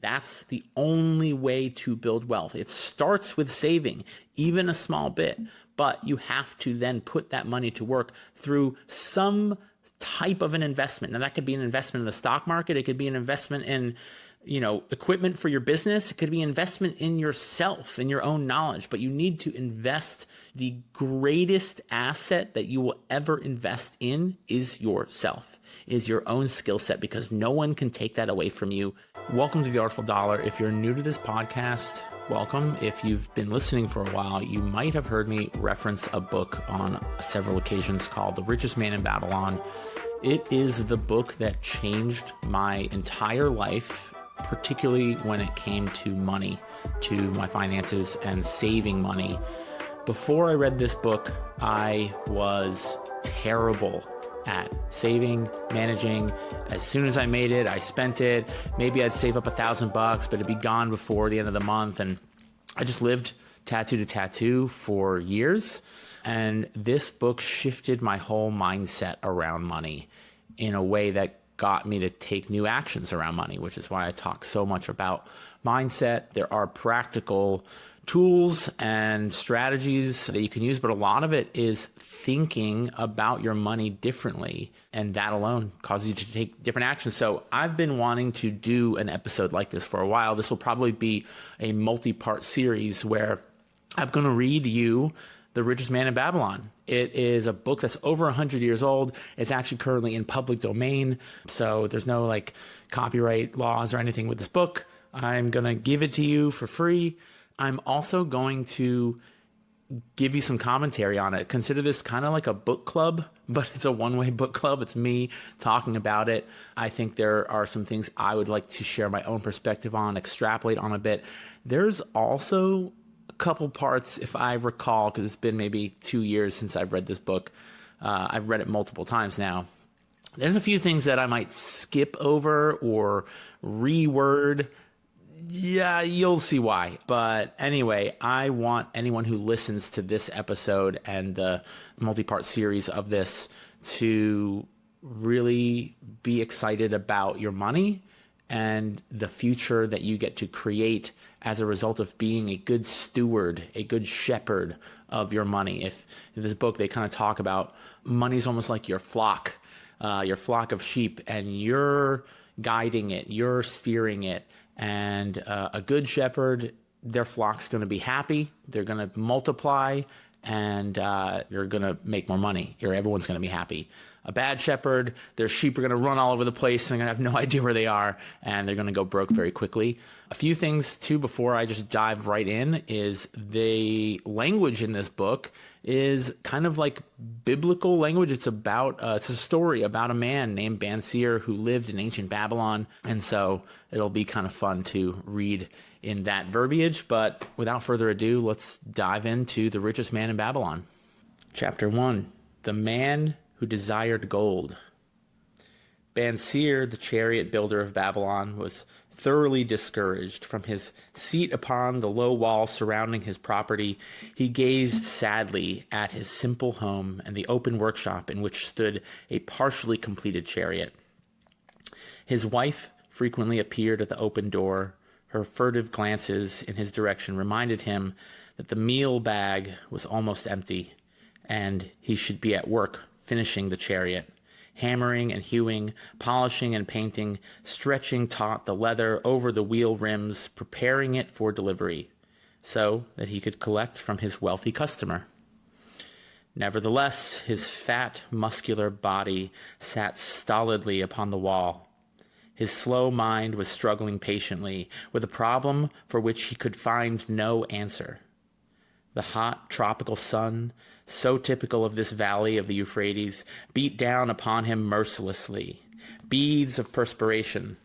That's the only way to build wealth. It starts with saving, even a small bit, but you have to then put that money to work through some type of an investment. Now, that could be an investment in the stock market. It could be an investment in, equipment for your business. It could be investment in yourself, in your own knowledge, but you need to invest. The greatest asset that you will ever invest in is yourself, is your own skill set, because no one can take that away from you. Welcome to the Artful Dollar. If you're new to this podcast, welcome. If you've been listening for a while, you might have heard me reference a book on several occasions called The Richest Man in Babylon. It is the book that changed my entire life, particularly when it came to money, to my finances and saving money. Before I read this book, I was terrible at saving, managing. As soon as I made it, I spent it. Maybe I'd save up $1,000, but it'd be gone before the end of the month. And I just lived tattoo to tattoo for years. And this book shifted my whole mindset around money in a way that got me to take new actions around money, which is why I talk so much about mindset. There are practical tools and strategies that you can use, but a lot of it is thinking about your money differently. And that alone causes you to take different actions. So I've been wanting to do an episode like this for a while. This will probably be a multi-part series where I'm going to read you The Richest Man in Babylon. It is a book that's over 100 years old. It's actually currently in public domain. So there's no copyright laws or anything with this book. I'm going to give it to you for free. I'm also going to give you some commentary on it. Consider this kind of like a book club, but it's a one-way book club. It's me talking about it. I think there are some things I would like to share my own perspective on, extrapolate on a bit. There's also a couple parts, if I recall, because it's been maybe 2 years since I've read this book. I've read it multiple times now. There's a few things that I might skip over or reword. Yeah, you'll see why. But anyway, I want anyone who listens to this episode and the multi-part series of this to really be excited about your money and the future that you get to create as a result of being a good steward, a good shepherd of your money. If in this book, they kind of talk about money's almost like your flock of sheep, and you're guiding it, you're steering it. And a good shepherd, their flock's going to be happy, they're going to multiply, and you're going to make more money. Everyone's going to be happy. A bad shepherd, their sheep are going to run all over the place, and they're going to have no idea where they are, and they're going to go broke very quickly. A few things, too, before I just dive right in, is the language in this book is kind of like biblical language. It's a story about a man named Bansir who lived in ancient Babylon. And so it'll be kind of fun to read in that verbiage. But without further ado, let's dive into The Richest Man in Babylon. Chapter 1, The Man Who Desired Gold. Bansir, the chariot builder of Babylon, was thoroughly discouraged. From his seat upon the low wall surrounding his property, he gazed sadly at his simple home and the open workshop in which stood a partially completed chariot. His wife frequently appeared at the open door. Her furtive glances in his direction reminded him that the meal bag was almost empty, and he should be at work finishing the chariot. Hammering and hewing, polishing and painting, stretching taut the leather over the wheel rims, preparing it for delivery, so that he could collect from his wealthy customer. Nevertheless, his fat, muscular body sat stolidly upon the wall. His slow mind was struggling patiently with a problem for which he could find no answer. The hot, tropical sun, so typical of this valley of the Euphrates, beat down upon him mercilessly. Beads of perspiration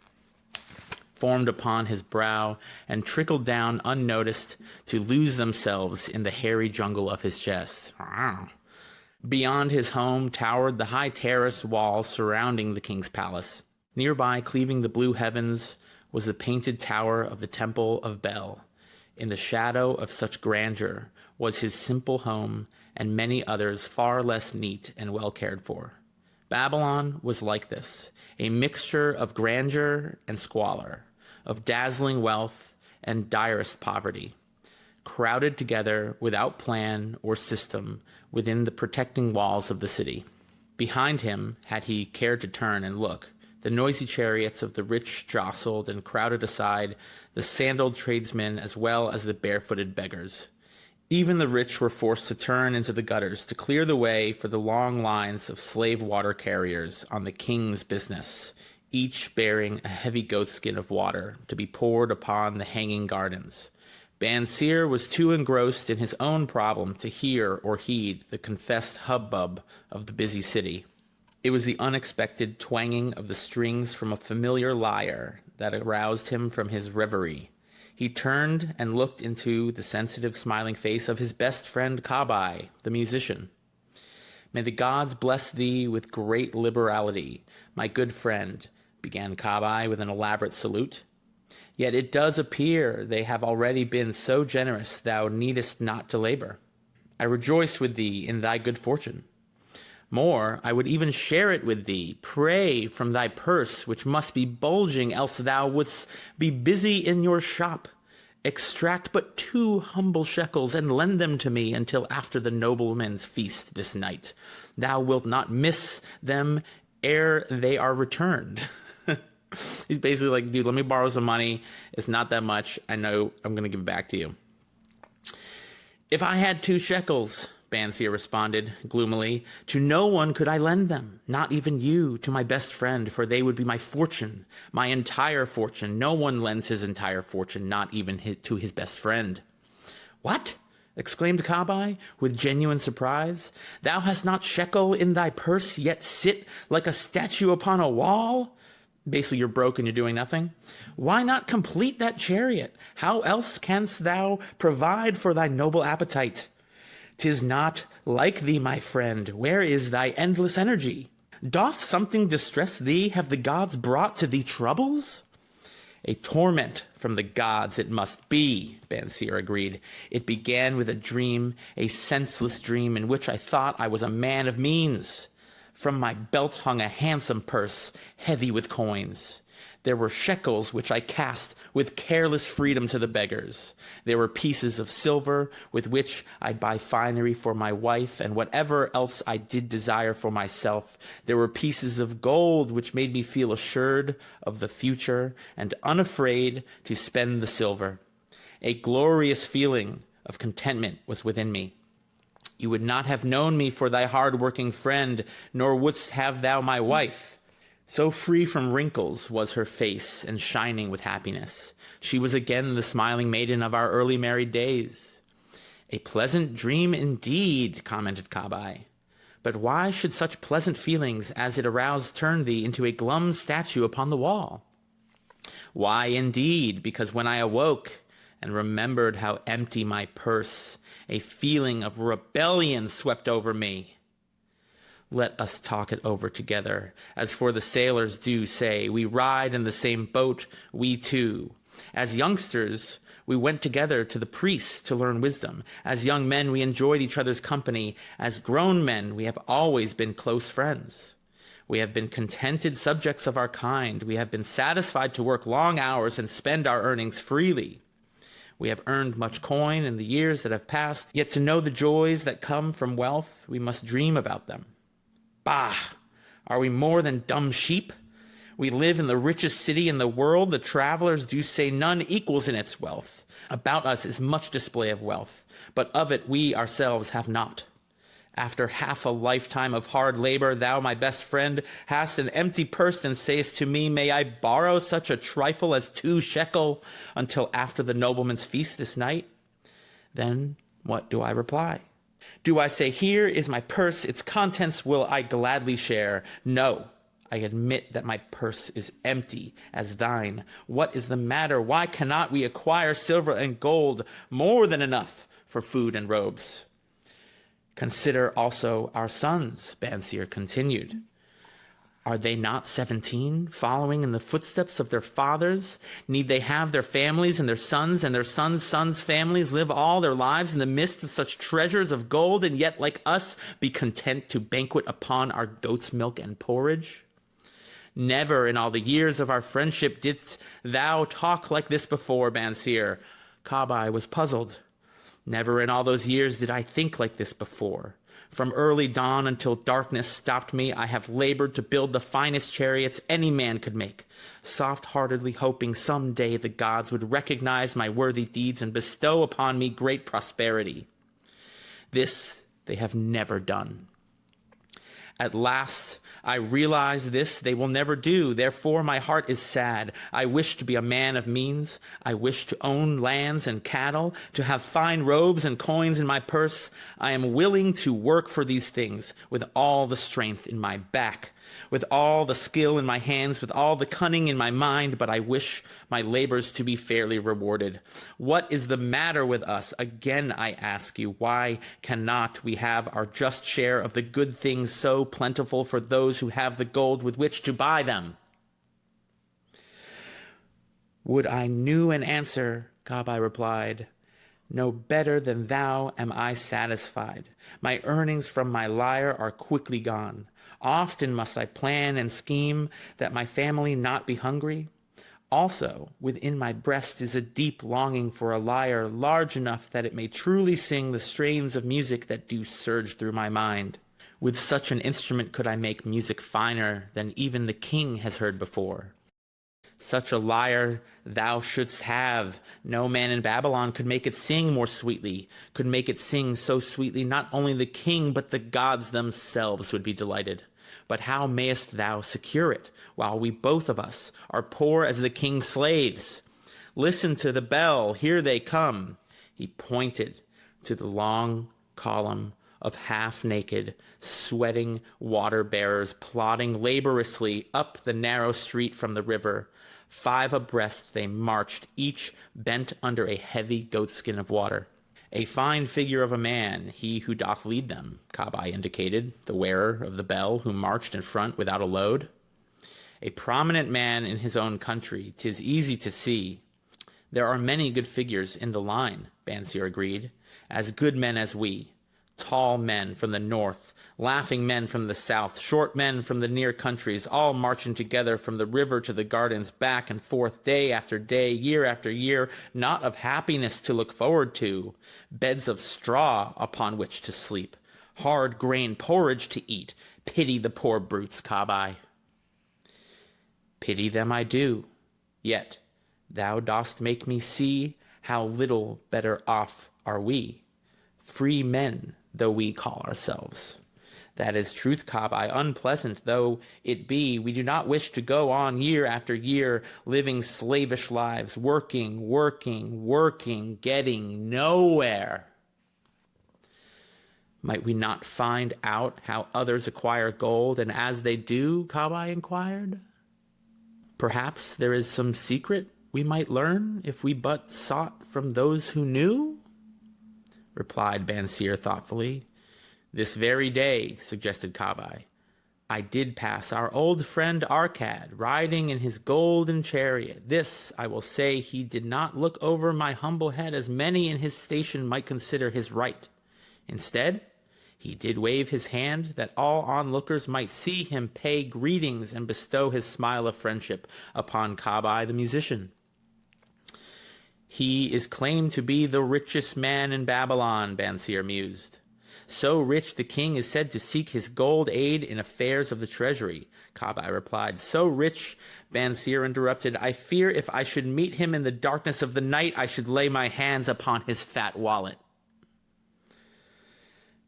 formed upon his brow and trickled down unnoticed to lose themselves in the hairy jungle of his chest. Beyond his home towered the high terrace wall surrounding the king's palace. Nearby, cleaving the blue heavens, was the painted tower of the Temple of Bel. In the shadow of such grandeur was his simple home and many others far less neat and well cared for. Babylon was like this, a mixture of grandeur and squalor, of dazzling wealth and direst poverty, crowded together without plan or system within the protecting walls of the city. Behind him, had he cared to turn and look, the noisy chariots of the rich jostled and crowded aside the sandaled tradesmen as well as the barefooted beggars. Even the rich were forced to turn into the gutters to clear the way for the long lines of slave water carriers on the king's business, each bearing a heavy goatskin of water to be poured upon the hanging gardens. Bansier was too engrossed in his own problem to hear or heed the confessed hubbub of the busy city. It was the unexpected twanging of the strings from a familiar lyre that aroused him from his reverie. He turned and looked into the sensitive, smiling face of his best friend Kabai, the musician. "May the gods bless thee with great liberality, my good friend," began Kabai with an elaborate salute. "Yet it does appear they have already been so generous thou needest not to labor. I rejoice with thee in thy good fortune. More, I would even share it with thee. Pray from thy purse, which must be bulging, else thou wouldst be busy in your shop. Extract but 2 humble shekels, and lend them to me until after the nobleman's feast this night. Thou wilt not miss them ere they are returned." He's basically like, dude, let me borrow some money. It's not that much. I know I'm going to give it back to you. "If I had 2 shekels, Bansier responded gloomily, "to no one could I lend them, not even you, to my best friend, for they would be my fortune, my entire fortune. No one lends his entire fortune, not even to his best friend." "What?" exclaimed Kabai with genuine surprise. "Thou hast not shekel in thy purse, yet sit like a statue upon a wall?" Basically, you're broke and you're doing nothing. "Why not complete that chariot? How else canst thou provide for thy noble appetite? 'Tis not like thee, my friend. Where is thy endless energy? Doth something distress thee? Have the gods brought to thee troubles?" "A torment from the gods it must be," Bansier agreed. "It began with a dream, a senseless dream in which I thought I was a man of means. From my belt hung a handsome purse, heavy with coins. There were shekels which I cast with careless freedom to the beggars. There were pieces of silver with which I'd buy finery for my wife and whatever else I did desire for myself. There were pieces of gold which made me feel assured of the future and unafraid to spend the silver. A glorious feeling of contentment was within me. You would not have known me for thy hard-working friend, nor wouldst have thou my wife. So free from wrinkles was her face and shining with happiness. She was again the smiling maiden of our early married days." "A pleasant dream indeed," commented Kabai. "But why should such pleasant feelings as it aroused turn thee into a glum statue upon the wall?" "Why, indeed, because when I awoke and remembered how empty my purse, a feeling of rebellion swept over me. Let us talk it over together. As for the sailors do say, we ride in the same boat, we two. As youngsters, we went together to the priests to learn wisdom. As young men, we enjoyed each other's company. As grown men, we have always been close friends. We have been contented subjects of our kind. We have been satisfied to work long hours and spend our earnings freely. We have earned much coin in the years that have passed, yet to know the joys that come from wealth, we must dream about them. Bah! Are we more than dumb sheep? We live in the richest city in the world. The travelers do say none equals in its wealth. About us is much display of wealth, but of it we ourselves have not. After half a lifetime of hard labor, thou, my best friend, hast an empty purse and sayest to me, may I borrow such a trifle as 2 shekel until after the nobleman's feast this night? Then what do I reply? Do I say, here is my purse, its contents will I gladly share? No, I admit that my purse is empty as thine. What is the matter? Why cannot we acquire silver and gold, more than enough for food and robes? Consider also our sons, Bansier continued. Are they not 17, following in the footsteps of their fathers? Need they have their families and their sons' sons' families live all their lives in the midst of such treasures of gold, and yet, like us, be content to banquet upon our goat's milk and porridge? Never in all the years of our friendship didst thou talk like this before, Bansir. Kabai was puzzled. Never in all those years did I think like this before. From early dawn until darkness stopped me, I have labored to build the finest chariots any man could make, soft-heartedly hoping some day the gods would recognize my worthy deeds and bestow upon me great prosperity. This they have never done. At last, I realize this they will never do. Therefore, my heart is sad. I wish to be a man of means. I wish to own lands and cattle, to have fine robes and coins in my purse. I am willing to work for these things with all the strength in my back, with all the skill in my hands, with all the cunning in my mind, but I wish my labors to be fairly rewarded. What is the matter with us? Again, I ask you, why cannot we have our just share of the good things so plentiful for those who have the gold with which to buy them? Would I knew an answer, Kabai replied. No better than thou am I satisfied. My earnings from my lyre are quickly gone. Often must I plan and scheme that my family not be hungry. Also, within my breast is a deep longing for a lyre large enough that it may truly sing the strains of music that do surge through my mind. With such an instrument could I make music finer than even the king has heard before. Such a lyre thou shouldst have. No man in Babylon could make it sing more sweetly, could make it sing so sweetly not only the king, but the gods themselves would be delighted. But how mayest thou secure it, while we both of us are poor as the king's slaves? Listen to the bell, here they come. He pointed to the long column of half-naked, sweating water-bearers plodding laboriously up the narrow street from the river. 5 abreast they marched, each bent under a heavy goatskin of water. A fine figure of a man, he who doth lead them, Kabai indicated, the wearer of the bell who marched in front without a load. A prominent man in his own country, 'tis easy to see. There are many good figures in the line, Bansir agreed, as good men as we. Tall men from the north, laughing men from the south, short men from the near countries, all marching together from the river to the gardens, back and forth, day after day, year after year, not of happiness to look forward to, beds of straw upon which to sleep, hard grain porridge to eat. Pity the poor brutes, Kabai. Pity them I do, yet thou dost make me see how little better off are we, free men though we call ourselves. That is truth, Kabai, unpleasant though it be. We do not wish to go on year after year, living slavish lives, working, getting nowhere. Might we not find out how others acquire gold, and as they do, Kabai inquired? Perhaps there is some secret we might learn if we but sought from those who knew? Replied Bansir thoughtfully. This very day, suggested Kabai, I did pass our old friend Arcad, riding in his golden chariot. This, I will say, he did not look over my humble head as many in his station might consider his right. Instead, he did wave his hand that all onlookers might see him pay greetings and bestow his smile of friendship upon Kabai the musician. He is claimed to be the richest man in Babylon, Bansir mused. So rich the king is said to seek his gold aid in affairs of the treasury, Kabai replied. So rich, Bansir interrupted, I fear if I should meet him in the darkness of the night, I should lay my hands upon his fat wallet.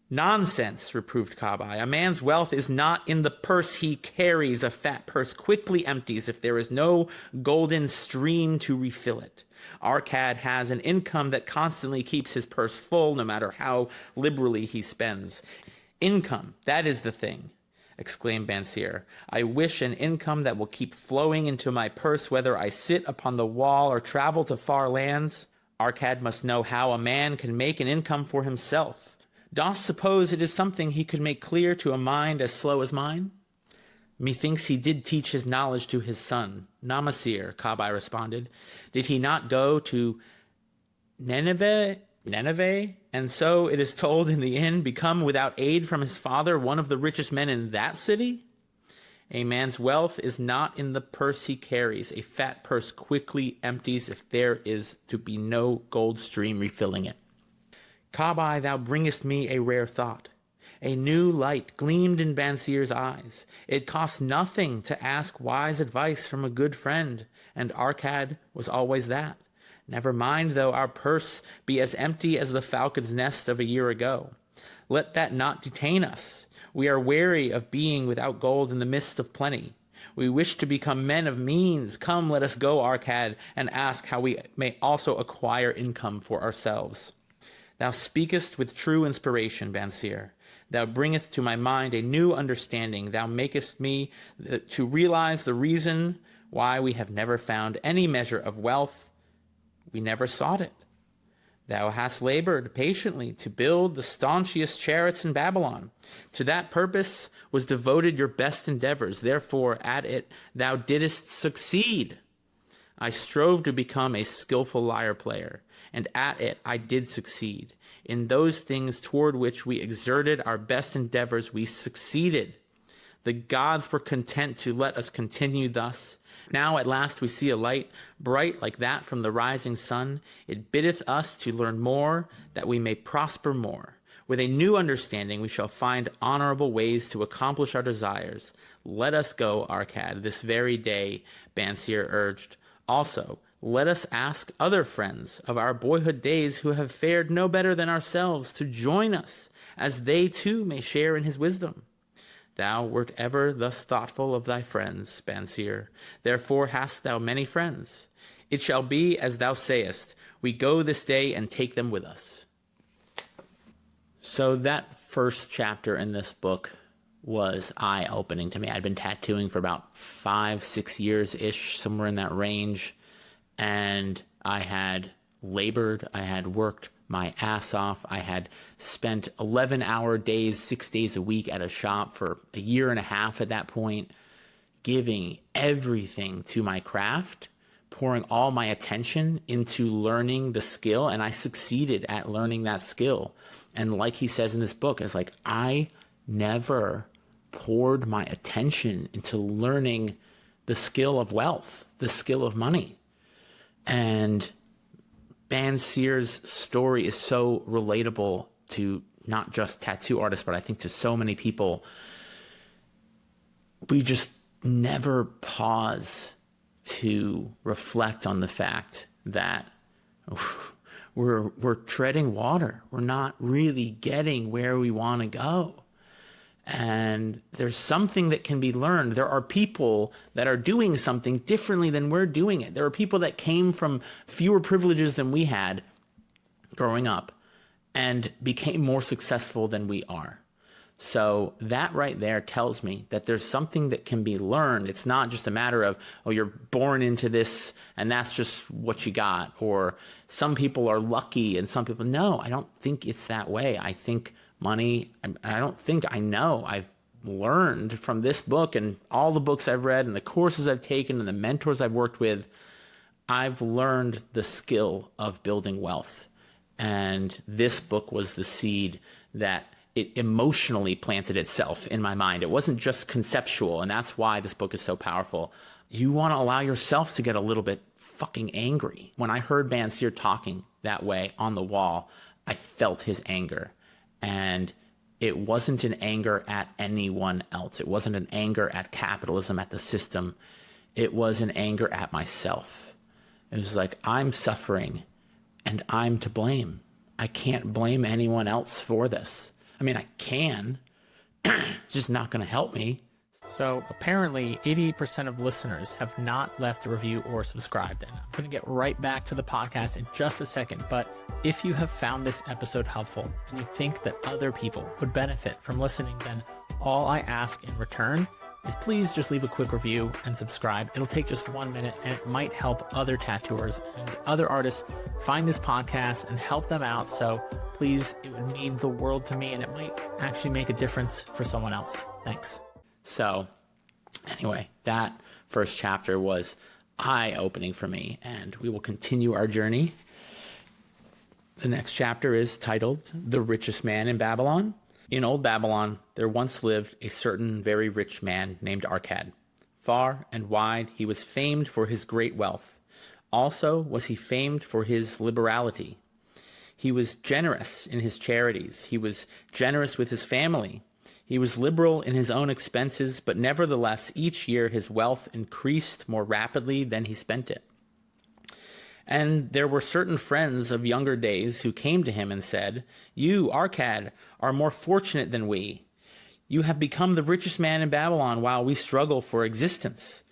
Nonsense, reproved Kabai. A man's wealth is not in the purse he carries. A fat purse quickly empties if there is no golden stream to refill it. Arcad has an income that constantly keeps his purse full, no matter how liberally he spends. Income, that is the thing, exclaimed Bansir. I wish an income that will keep flowing into my purse, whether I sit upon the wall or travel to far lands. Arcad must know how a man can make an income for himself. Dost suppose it is something he could make clear to a mind as slow as mine? Methinks he did teach his knowledge to his son. Namasir, Kabai responded. Did he not go to Nineveh, and so it is told in the end, become without aid from his father one of the richest men in that city? A man's wealth is not in the purse he carries. A fat purse quickly empties if there is to be no gold stream refilling it. Kabai, thou bringest me a rare thought. A new light gleamed in Bansir's eyes. It cost nothing to ask wise advice from a good friend, and Arkad was always that. Never mind, though our purse be as empty as the falcon's nest of a year ago. Let that not detain us. We are weary of being without gold in the midst of plenty. We wish to become men of means. Come, let us go, Arkad, and ask how we may also acquire income for ourselves. Thou speakest with true inspiration, Bansir. Thou bringest to my mind a new understanding. Thou makest me to realize the reason why we have never found any measure of wealth. We never sought it. Thou hast labored patiently to build the staunchiest chariots in Babylon. To that purpose was devoted your best endeavors. Therefore, at it thou didst succeed. I strove to become a skillful lyre player, and at it I did succeed. In those things toward which we exerted our best endeavors, we succeeded. The gods were content to let us continue thus. Now at last we see a light, bright like that from the rising sun. It biddeth us to learn more, that we may prosper more. With a new understanding we shall find honorable ways to accomplish our desires. Let us go, Arkad, this very day, Bansir urged. Also, let us ask other friends of our boyhood days who have fared no better than ourselves to join us, as they too may share in his wisdom. Thou wert ever thus thoughtful of thy friends, Bansir. Therefore hast thou many friends. It shall be as thou sayest. We go this day and take them with us. So that first chapter in this book was eye-opening to me. I'd been tattooing for about 5-6 years-ish, somewhere in that range. And I had labored, I had worked my ass off. I had spent 11-hour days, 6 days a week at a shop for a year and a half at that point, giving everything to my craft, pouring all my attention into learning the skill, and I succeeded at learning that skill. And like he says in this book, it's like I never poured my attention into learning the skill of wealth, the skill of money. And Bansir's story is so relatable to not just tattoo artists, but I think to so many people. We just never pause to reflect on the fact that we're treading water. We're not really getting where we want to go. And there's something that can be learned. There are people that are doing something differently than we're doing it. There are people that came from fewer privileges than we had growing up and became more successful than we are. So that right there tells me that there's something that can be learned. It's not just a matter of, oh, you're born into this and that's just what you got. Or some people are lucky and some people, no, I don't think it's that way. I think money, I don't think I know. I've learned from this book and all the books I've read and the courses I've taken and the mentors I've worked with, I've learned the skill of building wealth. And this book was the seed that it emotionally planted itself in my mind. It wasn't just conceptual, and that's why this book is so powerful. You want to allow yourself to get a little bit fucking angry. When I heard Bansir talking that way on the wall, I felt his anger. And it wasn't an anger at anyone else. It wasn't an anger at capitalism, at the system. It was an anger at myself. It was like, I'm suffering and I'm to blame. I can't blame anyone else for this. I mean, I can. It's just not going to help me. So apparently 88% of listeners have not left a review or subscribed. And I'm going to get right back to the podcast in just a second. But if you have found this episode helpful and you think that other people would benefit from listening, then all I ask in return is please just leave a quick review and subscribe. It'll take just 1 minute and it might help other tattooers and other artists find this podcast and help them out. So please, it would mean the world to me and it might actually make a difference for someone else. Thanks. So anyway, that first chapter was eye-opening for me, and we will continue our journey. The next chapter is titled The Richest Man in Babylon. In old Babylon, there once lived a certain very rich man named Arcad. Far and wide he was famed for his great wealth. Also was he famed for his liberality. He was generous in his charities. He was generous with his family. He was liberal in his own expenses, but nevertheless, each year his wealth increased more rapidly than he spent it. And there were certain friends of younger days who came to him and said, "You, Arcad, are more fortunate than we. You have become the richest man in Babylon while we struggle for existence.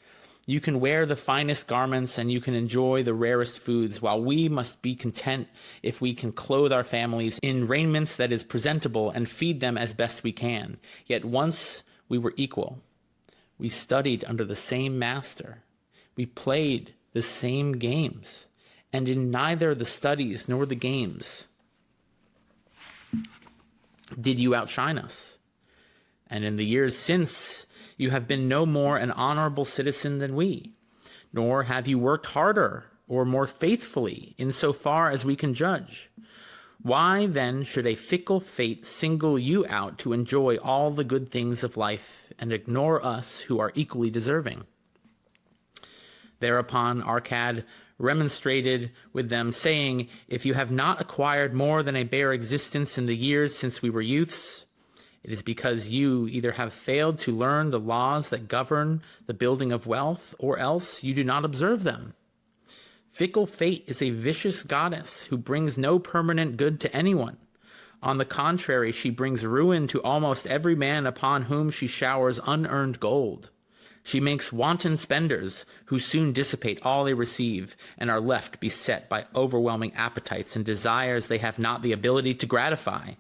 You can wear the finest garments and you can enjoy the rarest foods, while we must be content if we can clothe our families in raiments that is presentable and feed them as best we can. Yet once we were equal. We studied under the same master. We played the same games. And in neither the studies nor the games did you outshine us. And in the years since, you have been no more an honorable citizen than we, nor have you worked harder or more faithfully in so far as we can judge. Why then should a fickle fate single you out to enjoy all the good things of life and ignore us who are equally deserving?" Thereupon Arcad remonstrated with them, saying, "If you have not acquired more than a bare existence in the years since we were youths, it is because you either have failed to learn the laws that govern the building of wealth, or else you do not observe them. Fickle fate is a vicious goddess who brings no permanent good to anyone. On the contrary, she brings ruin to almost every man upon whom she showers unearned gold. She makes wanton spenders who soon dissipate all they receive and are left beset by overwhelming appetites and desires they have not the ability to gratify.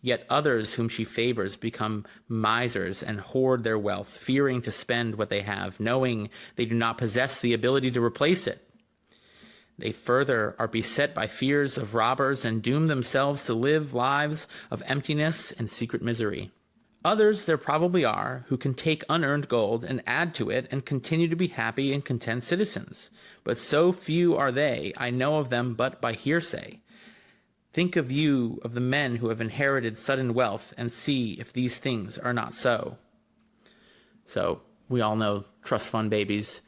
Yet others whom she favors become misers and hoard their wealth, fearing to spend what they have, knowing they do not possess the ability to replace it. They further are beset by fears of robbers and doom themselves to live lives of emptiness and secret misery. Others there probably are who can take unearned gold and add to it and continue to be happy and content citizens. But so few are they, I know of them but by hearsay. Think of you, of the men who have inherited sudden wealth, and see if these things are not so." So we all know trust fund babies.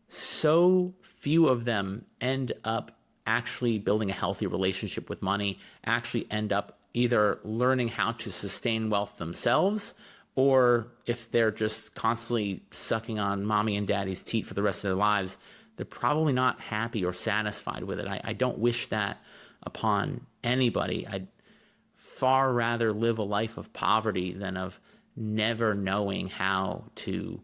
So few of them end up actually building a healthy relationship with money, actually end up either learning how to sustain wealth themselves, or if they're just constantly sucking on mommy and daddy's teat for the rest of their lives, they're probably not happy or satisfied with it. I don't wish that upon anybody. I'd far rather live a life of poverty than of never knowing how to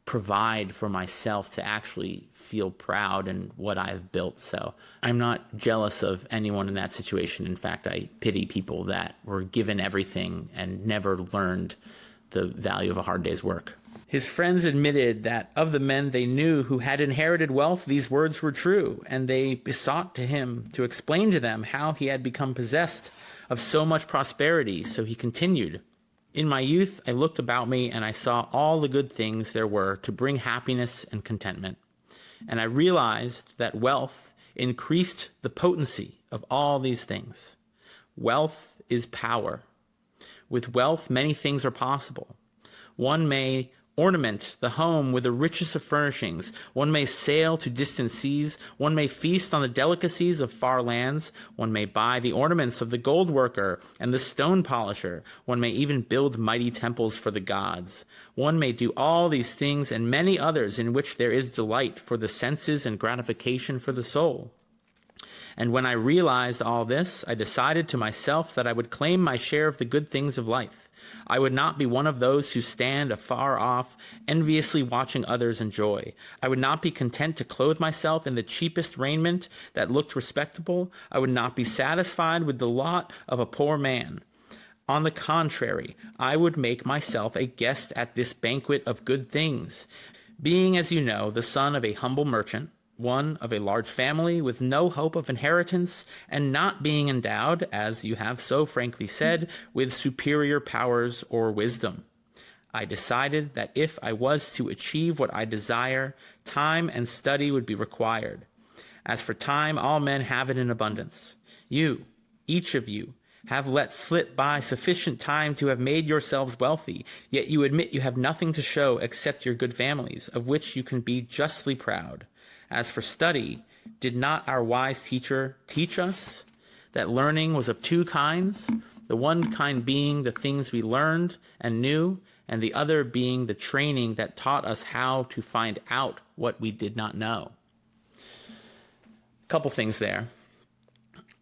provide for myself to actually feel proud in what I've built. So I'm not jealous of anyone in that situation. In fact, I pity people that were given everything and never learned the value of a hard day's work. His friends admitted that of the men they knew who had inherited wealth, these words were true, and they besought to him to explain to them how he had become possessed of so much prosperity. So he continued, "In my youth, I looked about me and I saw all the good things there were to bring happiness and contentment. And I realized that wealth increased the potency of all these things. Wealth is power. With wealth, many things are possible. One may ornament the home with the richest of furnishings. One may sail to distant seas. One may feast on the delicacies of far lands. One may buy the ornaments of the gold worker and the stone polisher. One may even build mighty temples for the gods. One may do all these things and many others in which there is delight for the senses and gratification for the soul. And when I realized all this, I decided to myself that I would claim my share of the good things of life. I would not be one of those who stand afar off, enviously watching others enjoy. I would not be content to clothe myself in the cheapest raiment that looked respectable. I would not be satisfied with the lot of a poor man. On the contrary, I would make myself a guest at this banquet of good things. Being, as you know, the son of a humble merchant, one of a large family with no hope of inheritance, and not being endowed, as you have so frankly said, with superior powers or wisdom, I decided that if I was to achieve what I desire, time and study would be required. As for time, all men have it in abundance. You, each of you, have let slip by sufficient time to have made yourselves wealthy, yet you admit you have nothing to show except your good families, of which you can be justly proud. As for study, did not our wise teacher teach us that learning was of two kinds, the one kind being the things we learned and knew, and the other being the training that taught us how to find out what we did not know? A couple things there.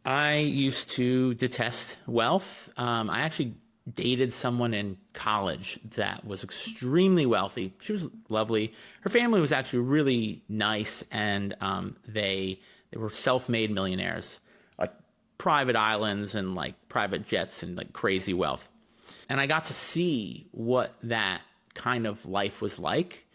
I used to detest wealth. I actually dated someone in college that was extremely wealthy. She was lovely. Her family was actually really nice, and they were self-made millionaires, like private islands and like private jets and like crazy wealth. And I got to see what that kind of life was like.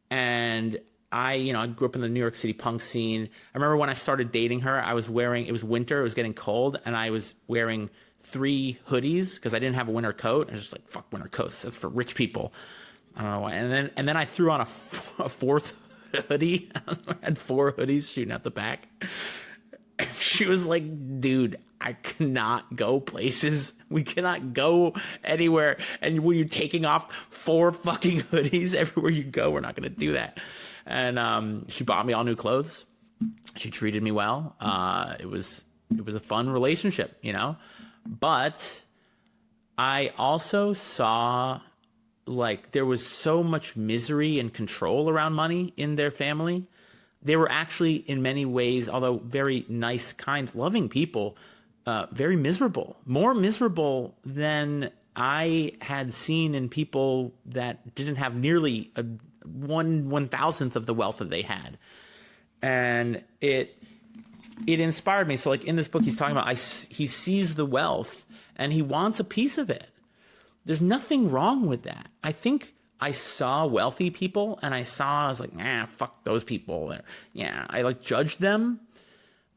And I grew up in the New York City punk scene. I remember when I started dating her, it was winter, it was getting cold, and I was wearing 3 hoodies because I didn't have a winter coat. I was just like, fuck winter coats, that's for rich people. I don't know why. And then I threw on a 4th hoodie. I had 4 hoodies shooting out the back. And she was like, dude, I cannot go places. We cannot go anywhere. And when you're taking off 4 fucking hoodies everywhere you go, we're not going to do that. And she bought me all new clothes. She treated me well. It was a fun relationship, But I also saw like there was so much misery and control around money in their family. They were actually, in many ways, although very nice, kind, loving people, very miserable. More miserable than I had seen in people that didn't have nearly a 1/1000th of the wealth that they had. And it inspired me. So like in this book, he's talking about, he sees the wealth and he wants a piece of it. There's nothing wrong with that. I think I saw wealthy people and I was like, fuck those people. I like judged them.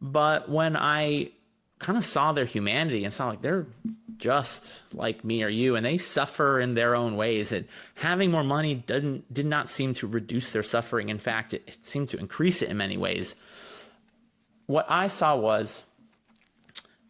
But when I kind of saw their humanity and saw like they're just like me or you, and they suffer in their own ways, and having more money did not seem to reduce their suffering. In fact, it seemed to increase it in many ways. What I saw was,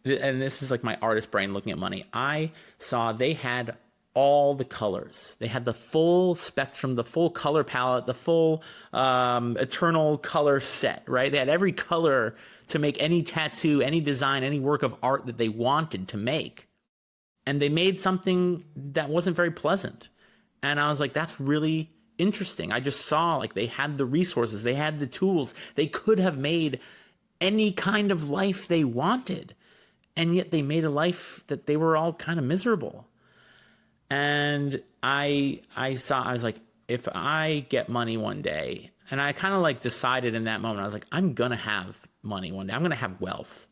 and this is like my artist brain looking at money, I saw they had all the colors. They had the full spectrum, the full color palette, the full eternal color set, right? They had every color to make any tattoo, any design, any work of art that they wanted to make. And they made something that wasn't very pleasant. And I was like, that's really interesting. I just saw like they had the resources, they had the tools, they could have made any kind of life they wanted. And yet they made a life that they were all kind of miserable. And I was like, if I get money one day, and I kind of like decided in that moment, I was like, I'm going to have money one day. I'm going to have wealth.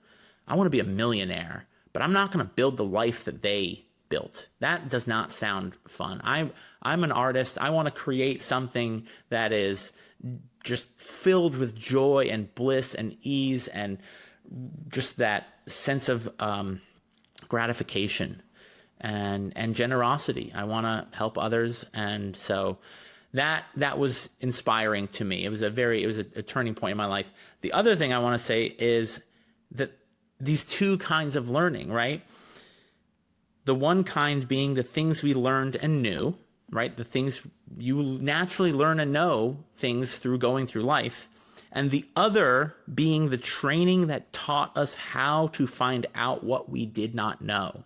I want to be a millionaire, but I'm not going to build the life that they built. That does not sound fun. I'm an artist. I want to create something that is just filled with joy and bliss and ease and just that sense of gratification and generosity. I want to help others. And so that was inspiring to me. It was a turning point in my life. The other thing I want to say is that these two kinds of learning, right? The one kind being the things we learned and knew, right? The things you naturally learn and know things through going through life. And the other being the training that taught us how to find out what we did not know.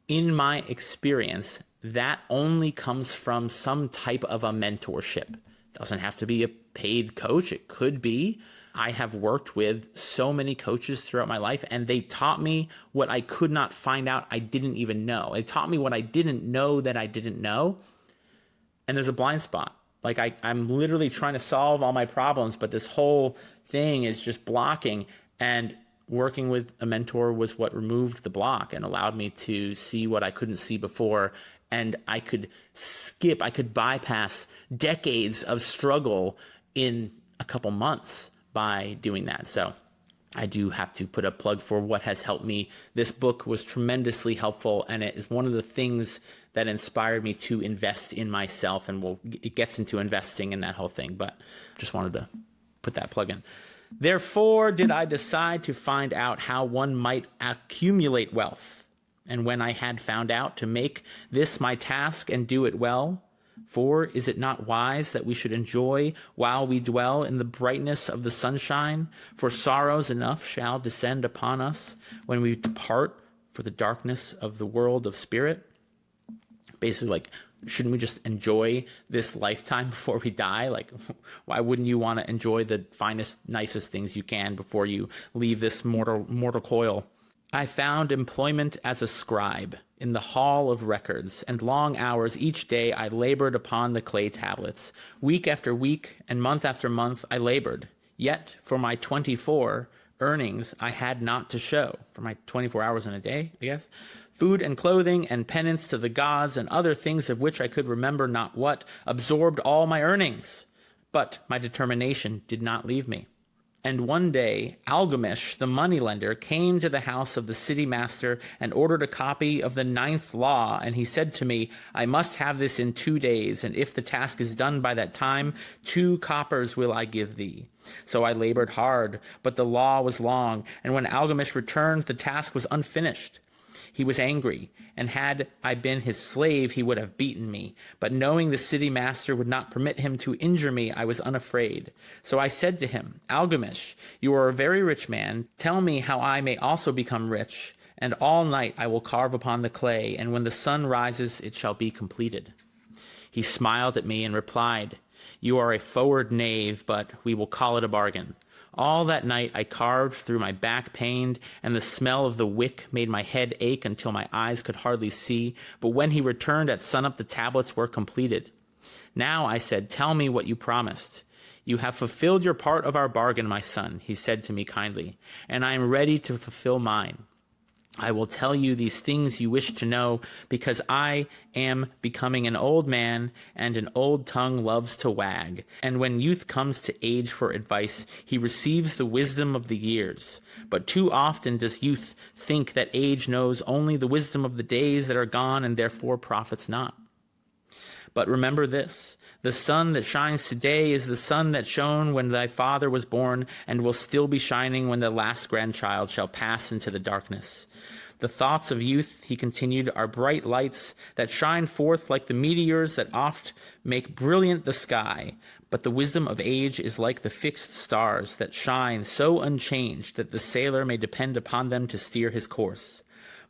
In my experience, that only comes from some type of a mentorship. It doesn't have to be a paid coach. It could be. I have worked with so many coaches throughout my life, and they taught me what I could not find out I didn't even know. They taught me what I didn't know that I didn't know. And there's a blind spot. Like I'm literally trying to solve all my problems, but this whole thing is just blocking. And working with a mentor was what removed the block and allowed me to see what I couldn't see before. And I could bypass decades of struggle in a couple months by doing that. So I do have to put a plug for what has helped me. This book was tremendously helpful, and it is one of the things that inspired me to invest in myself, and it gets into investing in that whole thing, but just wanted to put that plug in. Therefore did I decide to find out how one might accumulate wealth. And when I had found out, to make this my task and do it well. For is it not wise that we should enjoy while we dwell in the brightness of the sunshine? For sorrows enough shall descend upon us when we depart for the darkness of the world of spirit. Basically, like, shouldn't we just enjoy this lifetime before we die? Like, why wouldn't you want to enjoy the finest, nicest things you can before you leave this mortal coil? I found employment as a scribe in the hall of records, and long hours each day I labored upon the clay tablets. Week after week and month after month I labored. Yet for my 24 earnings I had not to show. For my 24 hours in a day, I guess. Food and clothing and penance to the gods and other things of which I could remember not what absorbed all my earnings. But my determination did not leave me. And one day, Algamish, the moneylender, came to the house of the city master and ordered a copy of the 9th law. And he said to me, I must have this in 2 days, and if the task is done by that time, 2 coppers will I give thee. So I labored hard, but the law was long, and when Algamish returned, the task was unfinished. He was angry, and had I been his slave, he would have beaten me. But knowing the city master would not permit him to injure me, I was unafraid. So I said to him, Algamish, you are a very rich man. Tell me how I may also become rich. And all night I will carve upon the clay, and when the sun rises, it shall be completed. He smiled at me and replied, You are a forward knave, but we will call it a bargain. All that night I carved through my back pained, and the smell of the wick made my head ache until my eyes could hardly see. But when he returned at sunup, the tablets were completed. Now, I said, tell me what you promised. You have fulfilled your part of our bargain, my son, he said to me kindly, and I am ready to fulfill mine. I will tell you these things you wish to know, because I am becoming an old man, and an old tongue loves to wag. And when youth comes to age for advice, he receives the wisdom of the years. But too often does youth think that age knows only the wisdom of the days that are gone, and therefore profits not. But remember this, the sun that shines today is the sun that shone when thy father was born, and will still be shining when the last grandchild shall pass into the darkness. The thoughts of youth, he continued, are bright lights that shine forth like the meteors that oft make brilliant the sky. But the wisdom of age is like the fixed stars that shine so unchanged that the sailor may depend upon them to steer his course.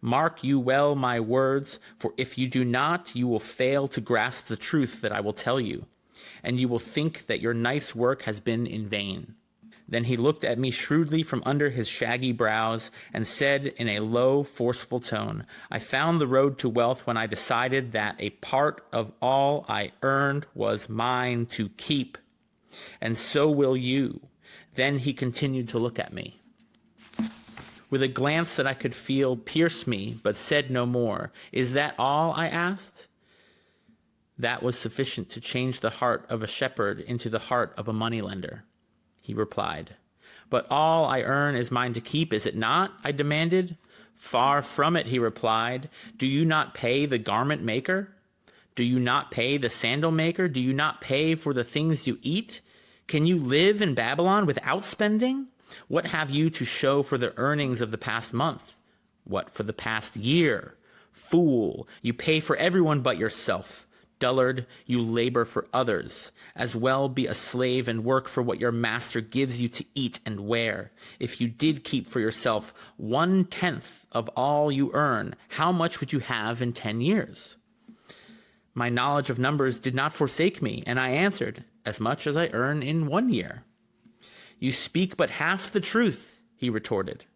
Mark you well my words, for if you do not, you will fail to grasp the truth that I will tell you, and you will think that your night's work has been in vain. Then he looked at me shrewdly from under his shaggy brows and said in a low, forceful tone, I found the road to wealth when I decided that a part of all I earned was mine to keep. And so will you. Then he continued to look at me. With a glance that I could feel pierce me, but said no more. Is that all? I asked. That was sufficient to change the heart of a shepherd into the heart of a moneylender, he replied. But all I earn is mine to keep, is it not? I demanded. Far from it, he replied. Do you not pay the garment maker? Do you not pay the sandal maker? Do you not pay for the things you eat? Can you live in Babylon without spending? What have you to show for the earnings of the past month? What for the past year? Fool, you pay for everyone but yourself. Dullard, you labor for others. As well be a slave and work for what your master gives you to eat and wear. If you did keep for yourself 1/10 of all you earn, how much would you have in 10 years? My knowledge of numbers did not forsake me, and I answered, as much as I earn in 1 year. You speak but half the truth, he retorted.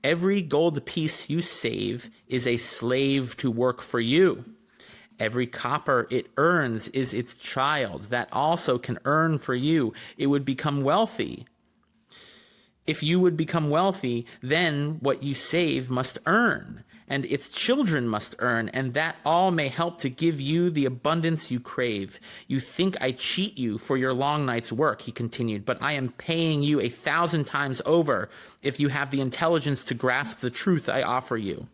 Every gold piece you save is a slave to work for you. Every copper it earns is its child that also can earn for you. It would become wealthy. If you would become wealthy, then what you save must earn, and its children must earn, and that all may help to give you the abundance you crave. You think I cheat you for your long night's work, he continued, but I am paying you 1,000 times over if you have the intelligence to grasp the truth I offer you.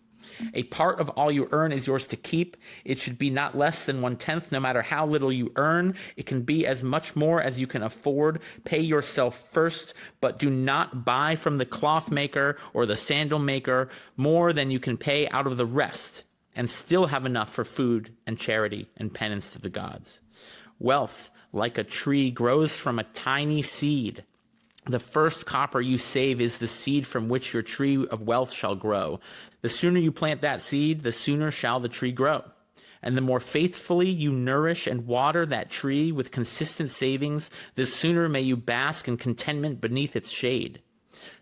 A part of all you earn is yours to keep. It should be not less than 1/10, no matter how little you earn. It can be as much more as you can afford. Pay yourself first, but do not buy from the cloth maker or the sandal maker more than you can pay out of the rest, and still have enough for food and charity and penance to the gods. Wealth, like a tree, grows from a tiny seed. The first copper you save is the seed from which your tree of wealth shall grow. The sooner you plant that seed, the sooner shall the tree grow. And the more faithfully you nourish and water that tree with consistent savings, the sooner may you bask in contentment beneath its shade.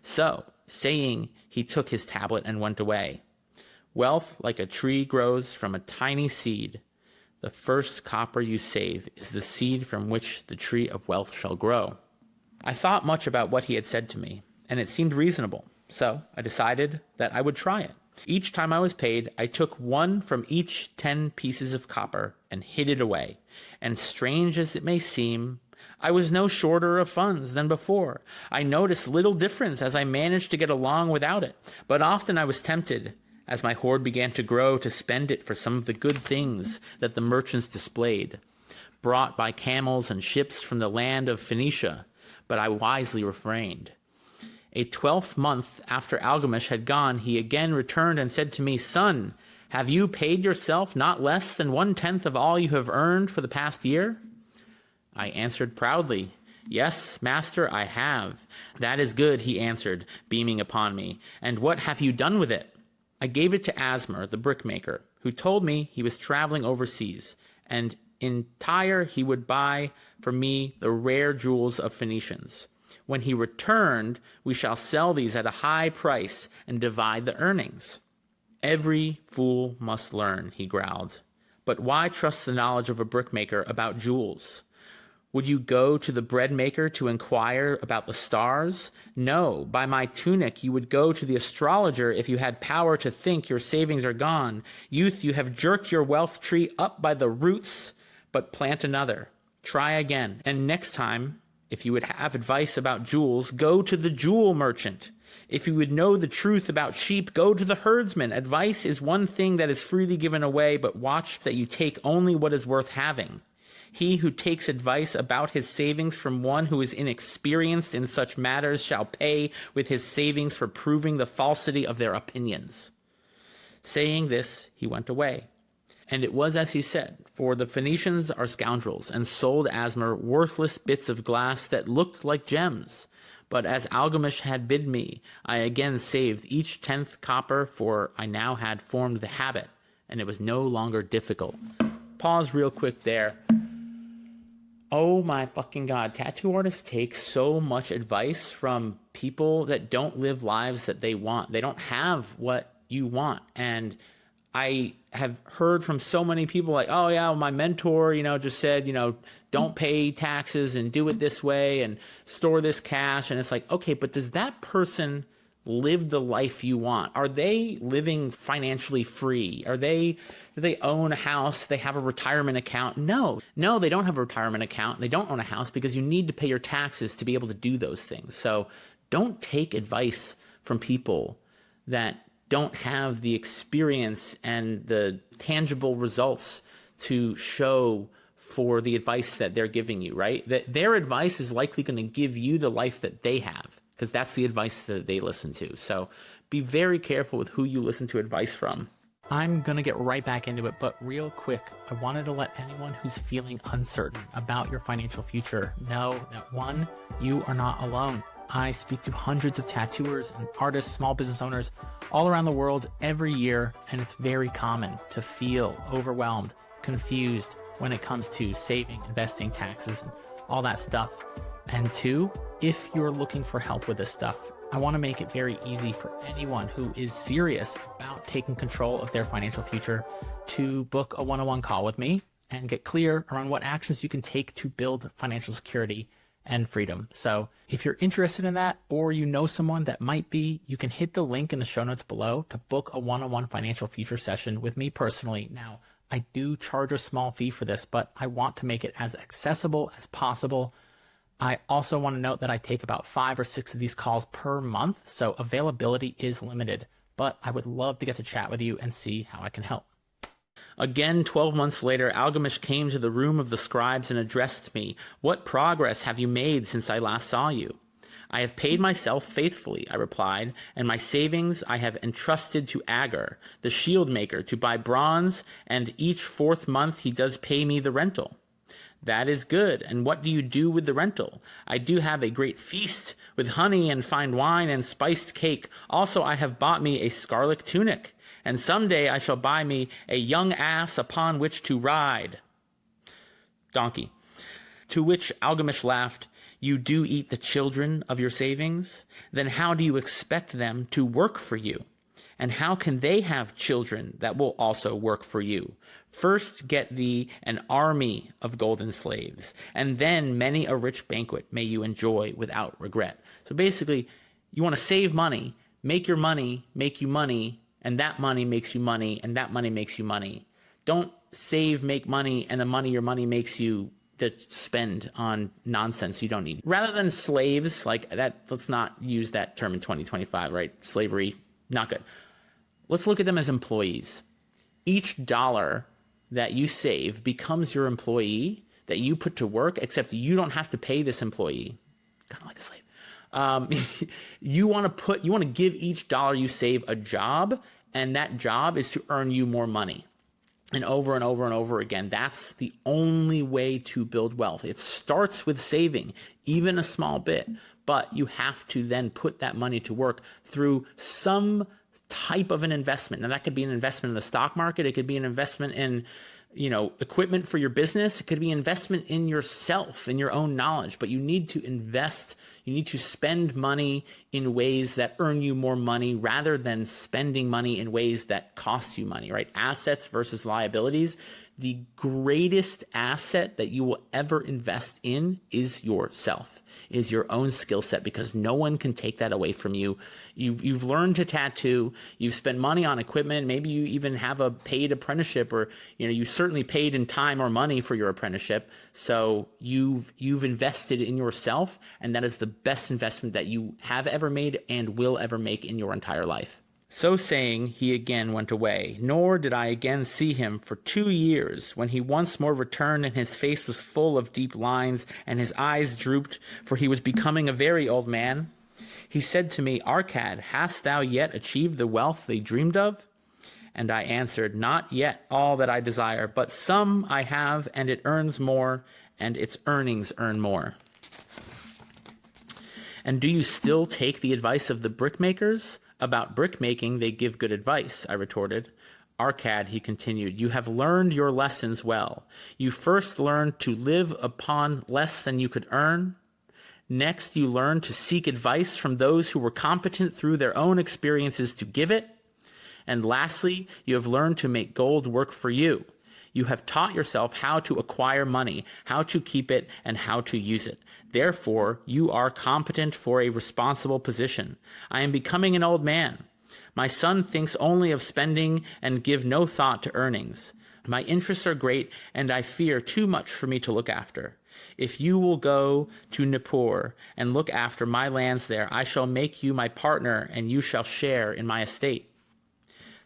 So, saying, he took his tablet and went away. Wealth, like a tree, grows from a tiny seed. The first copper you save is the seed from which the tree of wealth shall grow. I thought much about what he had said to me, and it seemed reasonable, so I decided that I would try it. Each time I was paid, I took one from each 10 pieces of copper and hid it away. And strange as it may seem, I was no shorter of funds than before. I noticed little difference as I managed to get along without it, but often I was tempted, as my hoard began to grow, to spend it for some of the good things that the merchants displayed, brought by camels and ships from the land of Phoenicia, but I wisely refrained. A 12th month after Algamish had gone, he again returned and said to me, "Son, have you paid yourself not less than 1/10 of all you have earned for the past year?" I answered proudly, "Yes, master, I have." "That is good," he answered, beaming upon me. "And what have you done with it?" I gave it to Asmer, the brickmaker, who told me he was traveling overseas, and in Tyre he would buy for me the rare jewels of Phoenicians. When he returned, we shall sell these at a high price and divide the earnings. "Every fool must learn," he growled. "But why trust the knowledge of a brickmaker about jewels? Would you go to the bread maker to inquire about the stars? No, by my tunic, you would go to the astrologer if you had power to think your savings are gone. Youth, you have jerked your wealth tree up by the roots, but plant another. Try again. And next time, if you would have advice about jewels, go to the jewel merchant. If you would know the truth about sheep, go to the herdsman. Advice is one thing that is freely given away, but watch that you take only what is worth having. He who takes advice about his savings from one who is inexperienced in such matters shall pay with his savings for proving the falsity of their opinions." Saying this, he went away. And it was as he said, for the Phoenicians are scoundrels, and sold Asmer worthless bits of glass that looked like gems. But as Algamish had bid me, I again saved each 10th copper, for I now had formed the habit, and it was no longer difficult. Pause real quick there. Oh my fucking God, tattoo artists take so much advice from people that don't live lives that they want. They don't have what you want. And I have heard from so many people like, oh yeah, well, my mentor, just said, don't pay taxes and do it this way and store this cash. And it's like, okay, but does that person live the life you want? Are they living financially free? Do they own a house? They have a retirement account? No, they don't have a retirement account. They don't own a house because you need to pay your taxes to be able to do those things. So don't take advice from people that don't have the experience and the tangible results to show for the advice that they're giving you, right? That their advice is likely going to give you the life that they have, because that's the advice that they listen to. So be very careful with who you listen to advice from. I'm going to get right back into it, but real quick, I wanted to let anyone who's feeling uncertain about your financial future know that, one, you are not alone. I speak to hundreds of tattooers and artists, small business owners all around the world every year, and it's very common to feel overwhelmed, confused when it comes to saving, investing, taxes, and all that stuff. And two, if you're looking for help with this stuff, I want to make it very easy for anyone who is serious about taking control of their financial future to book a one-on-one call with me and get clear around what actions you can take to build financial security and freedom. So if you're interested in that, or you know someone that might be, you can hit the link in the show notes below to book a one-on-one financial future session with me personally. Now, I do charge a small fee for this, but I want to make it as accessible as possible. I also want to note that I take about 5 or 6 of these calls per month, so availability is limited. but I would love to get to chat with you and see how I can help. Again, 12 months later, Algamish came to the room of the scribes and addressed me. What progress have you made since I last saw you? I have paid myself faithfully, I replied, and my savings I have entrusted to Agar, the shield maker, to buy bronze, and each 4th month he does pay me the rental. That is good. And what do you do with the rental? I do have a great feast with honey and fine wine and spiced cake. Also, I have bought me a scarlet tunic, and someday I shall buy me a young ass upon which to ride. Donkey. To which Algamish laughed, you do eat the children of your savings? Then how do you expect them to work for you? And how can they have children that will also work for you? First get thee an army of golden slaves, and then many a rich banquet may you enjoy without regret. So basically, you want to save money, make your money make you money, and that money makes you money, and that money makes you money. Don't save, make money, and the money your money makes you to spend on nonsense you don't need. Rather than slaves, like that, let's not use that term in 2025, right? Slavery, not good. Let's look at them as employees. Each dollar that you save becomes your employee that you put to work, except you don't have to pay this employee. Kind of like a slave. You want to give each dollar you save a job, and that job is to earn you more money. And over and over and over again, that's the only way to build wealth. It starts with saving, even a small bit, but you have to then put that money to work through some type of an investment. Now, that could be an investment in the stock market. It could be an investment in, equipment for your business. It could be investment in yourself, in your own knowledge, but you need to invest. You need to spend money in ways that earn you more money rather than spending money in ways that cost you money, right? Assets versus liabilities. The greatest asset that you will ever invest in is yourself, is your own skill set, because no one can take that away from you. You've learned to tattoo, you've spent money on equipment, maybe you even have a paid apprenticeship, or you certainly paid in time or money for your apprenticeship. So you've invested in yourself, and that is the best investment that you have ever made and will ever make in your entire life. So saying, he again went away, nor did I again see him for 2 years, when he once more returned, and his face was full of deep lines, and his eyes drooped, for he was becoming a very old man. He said to me, Arcad, hast thou yet achieved the wealth they dreamed of? And I answered, not yet all that I desire, but some I have, and it earns more, and its earnings earn more. And do you still take the advice of the brickmakers? About brickmaking, they give good advice, I retorted. Arcad, he continued, you have learned your lessons well. You first learned to live upon less than you could earn. Next, you learned to seek advice from those who were competent through their own experiences to give it. And lastly, you have learned to make gold work for you. You have taught yourself how to acquire money, how to keep it, and how to use it. Therefore, you are competent for a responsible position. I am becoming an old man. My son thinks only of spending and give no thought to earnings. My interests are great, and I fear too much for me to look after. If you will go to Nippur and look after my lands there, I shall make you my partner, and you shall share in my estate.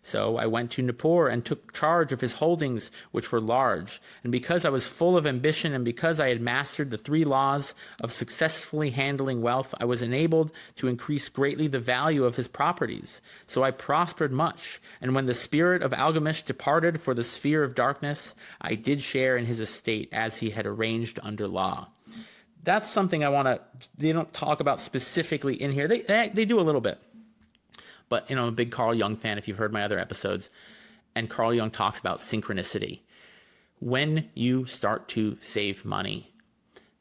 So I went to Nippur and took charge of his holdings, which were large. And because I was full of ambition, and because I had mastered the 3 laws of successfully handling wealth, I was enabled to increase greatly the value of his properties. So I prospered much. And when the spirit of Algamish departed for the sphere of darkness, I did share in his estate as he had arranged under law. That's something they don't talk about specifically in here. They do a little bit. But, I'm a big Carl Jung fan, if you've heard my other episodes. And Carl Jung talks about synchronicity. When you start to save money,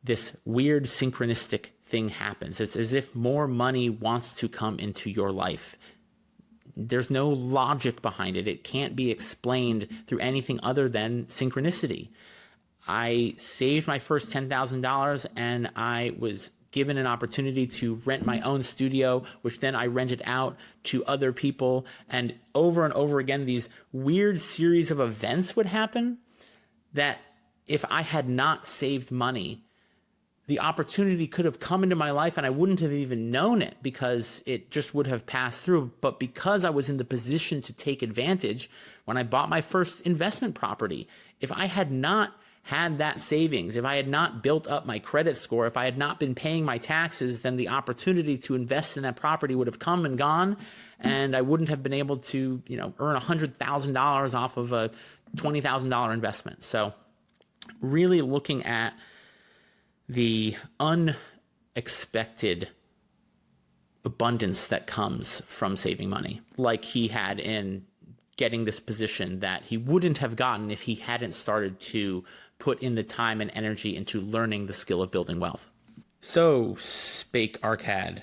this weird synchronistic thing happens. It's as if more money wants to come into your life. There's no logic behind it. It can't be explained through anything other than synchronicity. I saved my first $10,000, and I was given an opportunity to rent my own studio, which then I rented out to other people. And over again, these weird series of events would happen that if I had not saved money, the opportunity could have come into my life and I wouldn't have even known it because it just would have passed through. But because I was in the position to take advantage when I bought my first investment property, if I had not had that savings, if I had not built up my credit score, if I had not been paying my taxes, then the opportunity to invest in that property would have come and gone, and I wouldn't have been able to, earn $100,000 off of a $20,000 investment. So really looking at the unexpected abundance that comes from saving money, like he had in getting this position that he wouldn't have gotten if he hadn't started to put in the time and energy into learning the skill of building wealth. So spake Arcad,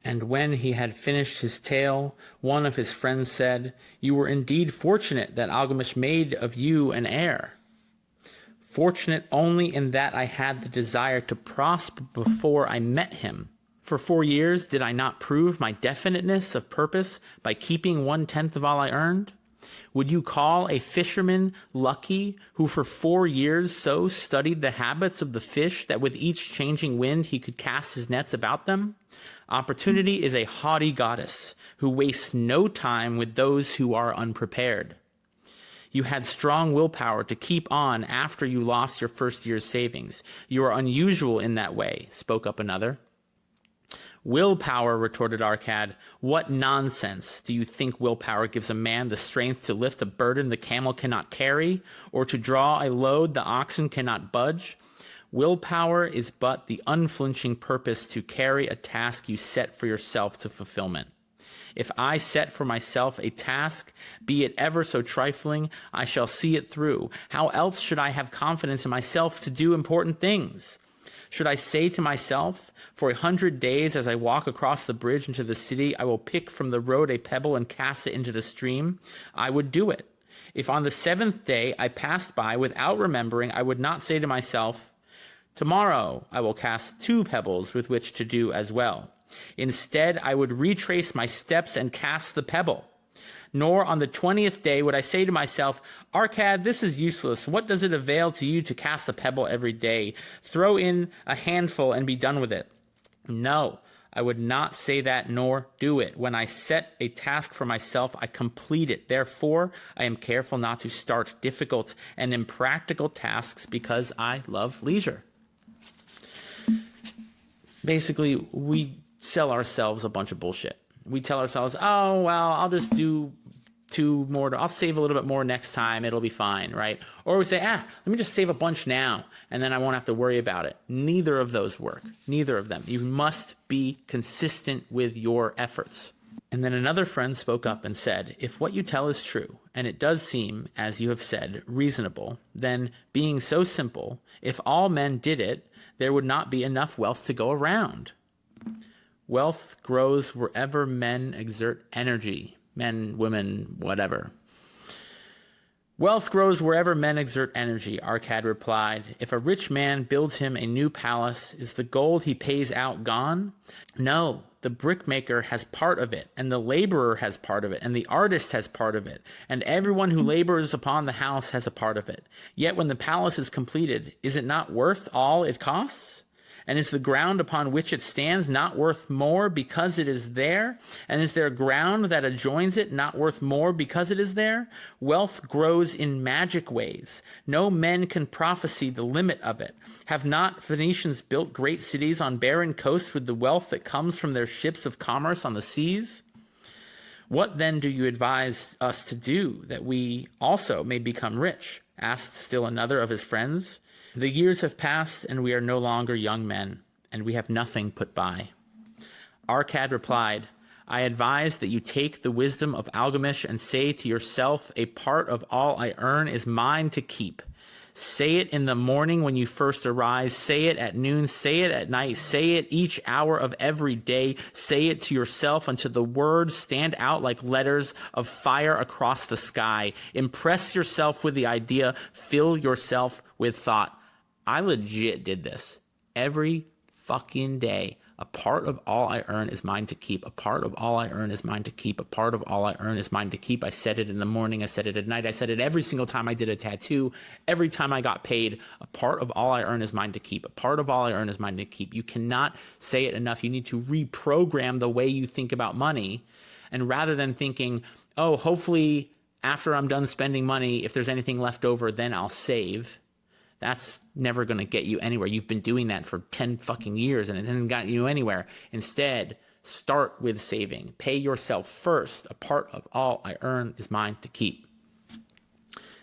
and when he had finished his tale, one of his friends said, "You were indeed fortunate that Algamish made of you an heir. Fortunate only in that I had the desire to prosper before I met him. For 4 years did I not prove my definiteness of purpose by keeping 1/10 of all I earned? Would you call a fisherman lucky who for 4 years so studied the habits of the fish that with each changing wind he could cast his nets about them? Opportunity is a haughty goddess who wastes no time with those who are unprepared. You had strong willpower to keep on after you lost your first year's savings. You are unusual in that way," spoke up another. "Willpower," retorted Arcad. "What nonsense! Do you think willpower gives a man the strength to lift a burden the camel cannot carry, or to draw a load the oxen cannot budge? Willpower is but the unflinching purpose to carry a task you set for yourself to fulfillment. If I set for myself a task, be it ever so trifling, I shall see it through. How else should I have confidence in myself to do important things? Should I say to myself, for 100 days as I walk across the bridge into the city, I will pick from the road a pebble and cast it into the stream? I would do it. If on the 7th day I passed by without remembering, I would not say to myself, tomorrow I will cast 2 pebbles with which to do as well. Instead, I would retrace my steps and cast the pebble. Nor on the 20th day would I say to myself, Arcad, this is useless. What does it avail to you to cast a pebble every day? Throw in a handful and be done with it. No, I would not say that nor do it. When I set a task for myself, I complete it. Therefore, I am careful not to start difficult and impractical tasks because I love leisure." Basically, we sell ourselves a bunch of bullshit. We tell ourselves, oh, well, I'll just do 2 more. I'll save a little bit more next time. It'll be fine, right? Or we say, let me just save a bunch now, and then I won't have to worry about it. Neither of those work. Neither of them. You must be consistent with your efforts. And then another friend spoke up and said, if what you tell is true, and it does seem, as you have said, reasonable, then being so simple, if all men did it, there would not be enough wealth to go around. Wealth grows wherever men exert energy. Men, women, whatever. Wealth grows wherever men exert energy, Arcad replied. If a rich man builds him a new palace, is the gold he pays out gone? No, the brickmaker has part of it, and the laborer has part of it, and the artist has part of it, and everyone who labors upon the house has a part of it. Yet when the palace is completed, is it not worth all it costs? And is the ground upon which it stands not worth more because it is there? And is there ground that adjoins it not worth more because it is there? Wealth grows in magic ways. No men can prophesy the limit of it. Have not Phoenicians built great cities on barren coasts with the wealth that comes from their ships of commerce on the seas? What then do you advise us to do that we also may become rich? Asked still another of his friends. The years have passed, and we are no longer young men, and we have nothing put by. Arcad replied, I advise that you take the wisdom of Algamish and say to yourself, a part of all I earn is mine to keep. Say it in the morning when you first arise. Say it at noon. Say it at night. Say it each hour of every day. Say it to yourself until the words stand out like letters of fire across the sky. Impress yourself with the idea. Fill yourself with thought. I legit did this every fucking day A part of all I earn is mine to keep. A part of all I earn is mine to keep. A part of all I earn is mine to keep. I said it in the morning. I said it at night. I said it every single time I did a tattoo. Every time I got paid. A part of all I earn is mine to keep. A part of all I earn is mine to keep. You cannot say it enough. You need to reprogram the way you think about money. And rather than thinking, oh, hopefully after I'm done spending money, if there's anything left over, then I'll save. That's never going to get you anywhere. You've been doing that for 10 fucking years and it hasn't gotten you anywhere. Instead, start with saving. Pay yourself first. A part of all I earn is mine to keep.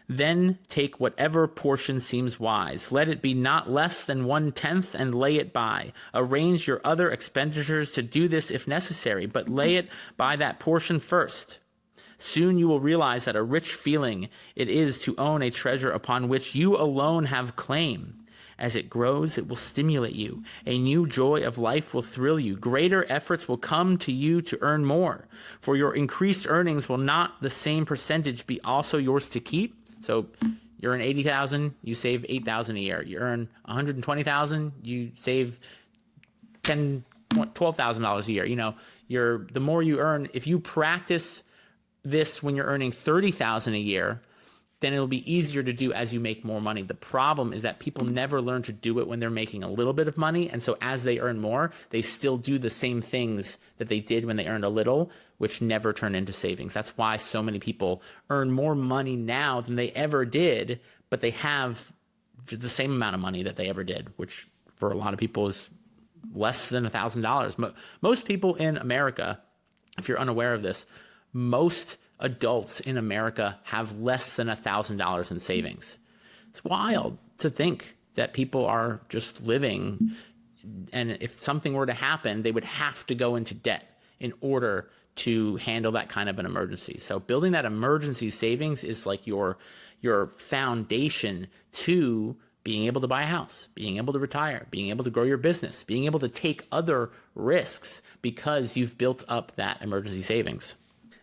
Then take whatever portion seems wise. Let it be not less than 1/10 and lay it by. Arrange your other expenditures to do this if necessary, but lay it by that portion first. Soon you will realize that a rich feeling it is to own a treasure upon which you alone have claim. As it grows, it will stimulate you. A new joy of life will thrill you. Greater efforts will come to you to earn more. For your increased earnings will not the same percentage be also yours to keep. So you earn $80,000, you save $8,000 a year. You earn $120,000, you save $12,000 a year. You know, the more you earn, if you practice this when you're earning $30,000 a year, then it'll be easier to do as you make more money. The problem is that people never learn to do it when they're making a little bit of money. And so as they earn more, they still do the same things that they did when they earned a little, which never turn into savings. That's why so many people earn more money now than they ever did, but they have the same amount of money that they ever did, which for a lot of people is less than $1,000. Most people in America, if you're unaware of this, most adults in America have less than $1,000 in savings. It's wild to think that people are just living, and if something were to happen, they would have to go into debt in order to handle that kind of an emergency. So building that emergency savings is like your foundation to being able to buy a house, being able to retire, being able to grow your business, being able to take other risks because you've built up that emergency savings.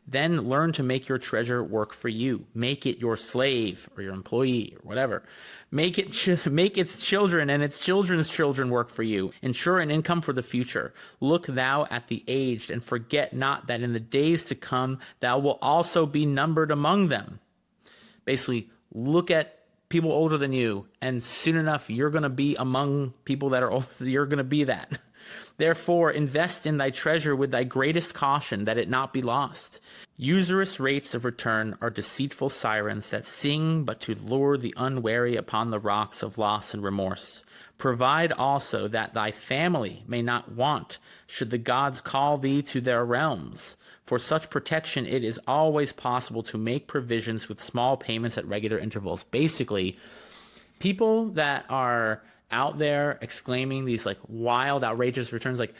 Then learn to make your treasure work for you. Make it your slave or your employee or whatever. Make its children and its children's children work for you. Ensure an income for the future. Look thou at the aged and forget not that in the days to come thou will also be numbered among them. Basically, look at people older than you, and soon enough you're going to be among people that are older. You're going to be that. Therefore, invest in thy treasure with thy greatest caution, that it not be lost. Usurious rates of return are deceitful sirens that sing but to lure the unwary upon the rocks of loss and remorse. Provide also that thy family may not want, should the gods call thee to their realms. For such protection, it is always possible to make provisions with small payments at regular intervals. Basically, people that are out there exclaiming these like wild, outrageous returns, like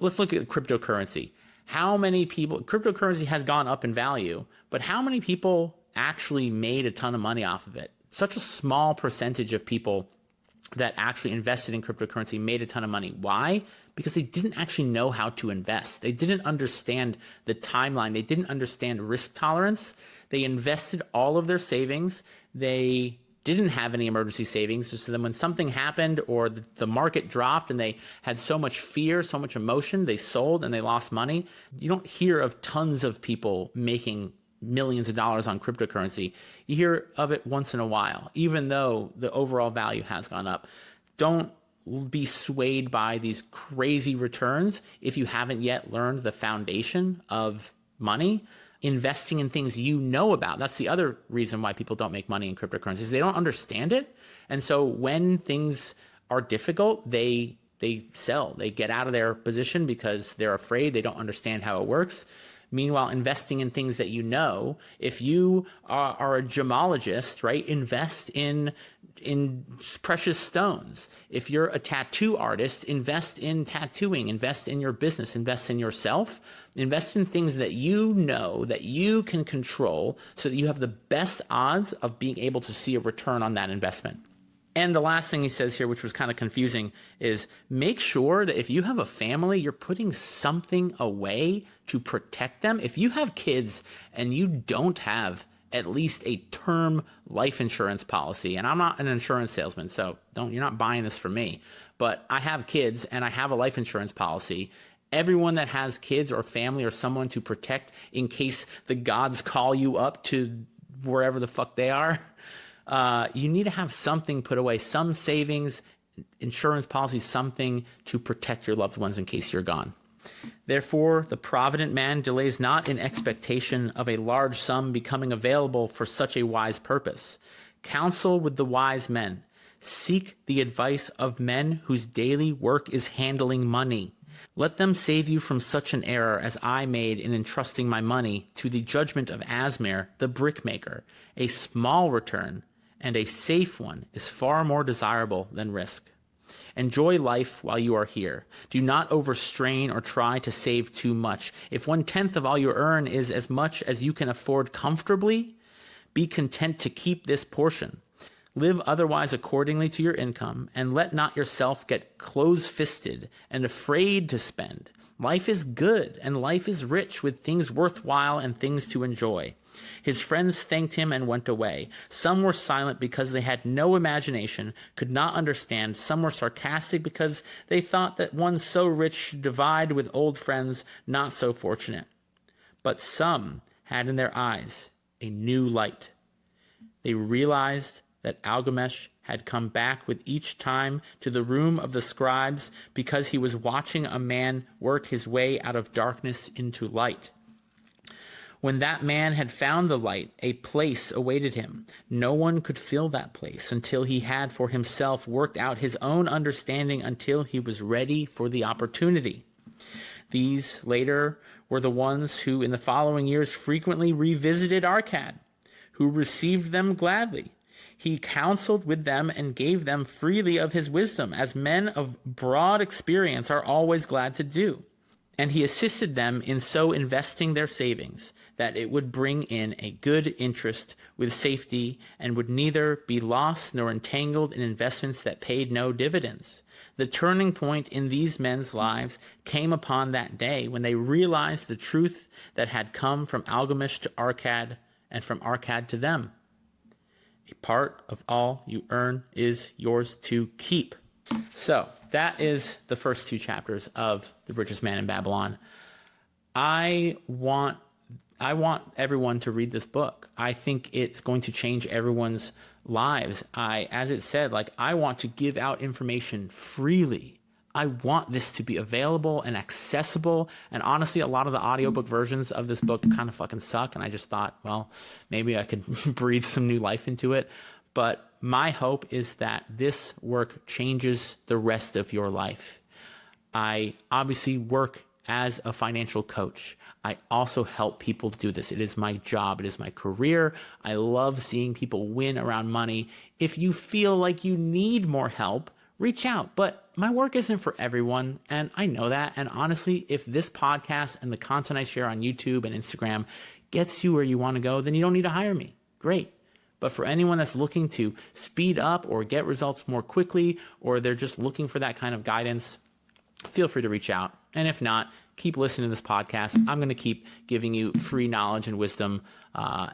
let's look at cryptocurrency. How many people, cryptocurrency has gone up in value, but how many people actually made a ton of money off of it? Such a small percentage of people that actually invested in cryptocurrency made a ton of money. Why? Because they didn't actually know how to invest. They didn't understand the timeline. They didn't understand risk tolerance. They invested all of their savings. They didn't have any emergency savings. So then when something happened or the market dropped and they had so much fear, so much emotion, they sold and they lost money. You don't hear of tons of people making millions of dollars on cryptocurrency. You hear of it once in a while, even though the overall value has gone up. Don't be swayed by these crazy returns if you haven't yet learned the foundation of money. Investing in things you know about. That's the other reason why people don't make money in cryptocurrencies. They don't understand it. And so when things are difficult, they sell. They get out of their position because they're afraid. They don't understand how it works. Meanwhile, investing in things that you know, if you are a gemologist, right, invest in precious stones. If you're a tattoo artist, invest in tattooing, invest in your business, invest in yourself, invest in things that you know that you can control so that you have the best odds of being able to see a return on that investment. And the last thing he says here, which was kind of confusing, is make sure that if you have a family, you're putting something away to protect them. If you have kids and you don't have at least a term life insurance policy. And I'm not an insurance salesman, so you're not buying this from me. But I have kids and I have a life insurance policy. Everyone that has kids or family or someone to protect in case the gods call you up to wherever the fuck they are, you need to have something put away, some savings, insurance policy, something to protect your loved ones in case you're gone. Therefore, the provident man delays not in expectation of a large sum becoming available for such a wise purpose. Counsel with the wise men. Seek the advice of men whose daily work is handling money. Let them save you from such an error as I made in entrusting my money to the judgment of Asmir, the brickmaker. A small return, and a safe one, is far more desirable than risk. Enjoy life while you are here. Do not overstrain or try to save too much. If 1/10 of all you earn is as much as you can afford comfortably, be content to keep this portion. Live otherwise accordingly to your income, and let not yourself get close-fisted and afraid to spend. Life is good, and life is rich with things worthwhile and things to enjoy. His friends thanked him and went away. Some were silent because they had no imagination, could not understand. Some were sarcastic because they thought that one so rich should divide with old friends not so fortunate. But some had in their eyes a new light. They realized that Algamesh had come back with each time to the room of the scribes because he was watching a man work his way out of darkness into light. When that man had found the light, a place awaited him. No one could fill that place until he had for himself worked out his own understanding until he was ready for the opportunity. These later were the ones who in the following years frequently revisited Arcad, who received them gladly. He counseled with them and gave them freely of his wisdom, as men of broad experience are always glad to do. And he assisted them in so investing their savings that it would bring in a good interest with safety and would neither be lost nor entangled in investments that paid no dividends. The turning point in these men's lives came upon that day when they realized the truth that had come from Algamesh to Arcad and from Arcad to them. A part of all you earn is yours to keep. So that is the first 2 chapters of The Richest Man in Babylon. I want everyone to read this book. I think it's going to change everyone's lives. As it said, I want to give out information freely. I want this to be available and accessible. And honestly, a lot of the audiobook versions of this book kind of fucking suck. And I just thought, well, maybe I could breathe some new life into it. But my hope is that this work changes the rest of your life. I obviously work as a financial coach. I also help people do this. It is my job. It is my career. I love seeing people win around money. If you feel like you need more help, reach out. But my work isn't for everyone, and I know that. And honestly, if this podcast and the content I share on YouTube and Instagram gets you where you want to go, then you don't need to hire me. Great. But for anyone that's looking to speed up or get results more quickly, or they're just looking for that kind of guidance, feel free to reach out. And if not, keep listening to this podcast. I'm going to keep giving you free knowledge and wisdom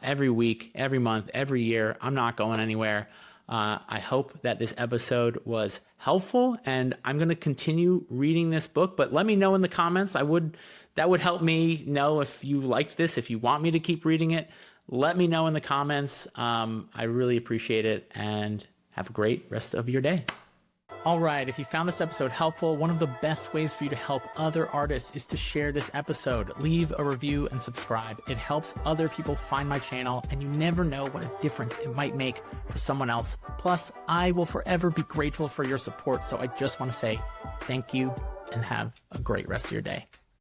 every week, every month, every year. I'm not going anywhere. I hope that this episode was helpful, and I'm going to continue reading this book, but let me know in the comments. That would help me know if you liked this, if you want me to keep reading it. Let me know in the comments. I really appreciate it, and have a great rest of your day. All right, if you found this episode helpful, one of the best ways for you to help other artists is to share this episode. Leave a review and subscribe. It helps other people find my channel, and you never know what a difference it might make for someone else. Plus, I will forever be grateful for your support, so I just want to say thank you and have a great rest of your day.